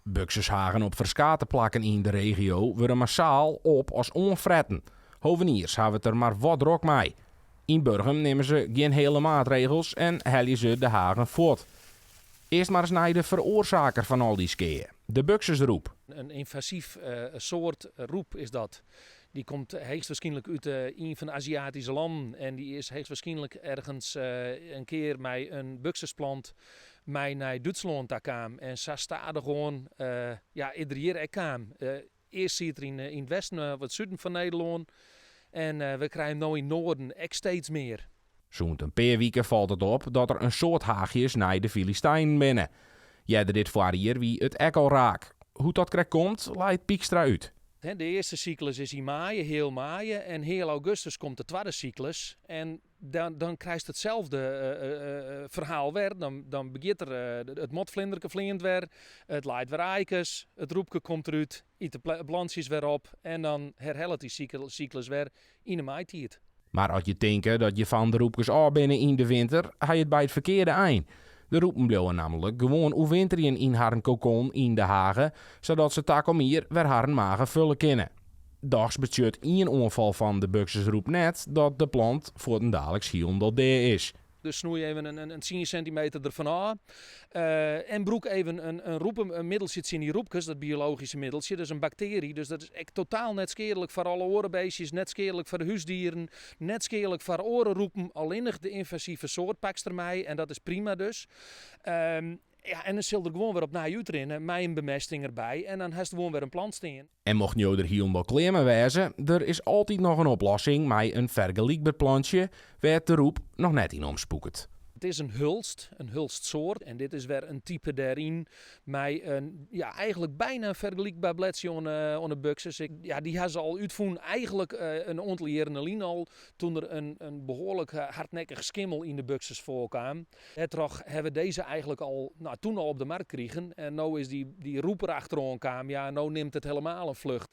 Buxushagen op verskatenplakken in de regio worden massaal op als onfretten. Hoveniers hebben het er maar wat druk mee. In Burgum nemen ze geen hele maatregels en hellen ze de hagen voort. Eerst maar eens naar de veroorzaker van al die skeeën, de buxusroep. Een invasief soort roep is dat. Die komt hoogstwaarschijnlijk uit een van de Aziatische landen. En die is hoogstwaarschijnlijk ergens een keer met een buxusplant naar Duitsland kwam. En zo staat er gewoon iedere jaar kwam. Eerst zit er in het westen, wat zuiden van Nederland. En we krijgen nu in het noorden echt steeds meer. Zo'n een paar weken valt het op dat er een soort haagjes naar de Filistijnen binnen. Jij dit voor hier wie het ek al raak. Hoe dat krijgt komt, leidt Piekstra uit. De eerste cyclus is in maaien, heel maaien. En heel augustus komt de tweede cyclus. En dan krijg je hetzelfde verhaal weer. Dan begint er het motvlinderke vliegend weer. Het leidt weer eikens. Het roepje komt eruit. De blansjes weer op. En dan herhaalt die cyclus weer in de maaitijd. Maar als je denkt dat je van de roepjes al binnen in de winter, ga je het bij het verkeerde eind. De roepen blijven namelijk gewoon overwinteren in haar kokon in de hagen, zodat ze takom hier weer haar magen vullen kunnen. Dags bestuurt één onval van de buxusroep net dat de plant voor een dadelijk hielendal deer is. Dus snoei even een 10 centimeter ervan af. En broek even een roep, een middeltje in die roepjes, dat biologische middeltje. Dus een bacterie. Dus dat is echt totaal net schadelijk voor alle orenbeestjes. Net schadelijk voor de huisdieren. Net schadelijk voor orenroepen. Alleen de invasieve soort pakt ermee. En dat is prima dus. En dan zul je er gewoon weer op naar uitrennen. Met een bemesting erbij. En dan heeft er gewoon weer een plant staan. En mocht je er helemaal klaar mee wezen, er is altijd nog een oplossing met een vergelijkbaar plantje waar de roep nog net in omspoekt. Het is een hulstsoort. En dit is weer een type daarin. Met een, eigenlijk bijna vergelijkbaar bladje aan de buxus. Die hebben ze al uitgevonden. Eigenlijk een aantal jaren alleen al. Toen er een behoorlijk hardnekkig skimmel in de buxus voorkwam. Toch hebben we deze eigenlijk al, toen al op de markt kregen. En nu is die roeper achteraan kwam. Ja, nu neemt het helemaal een vlucht.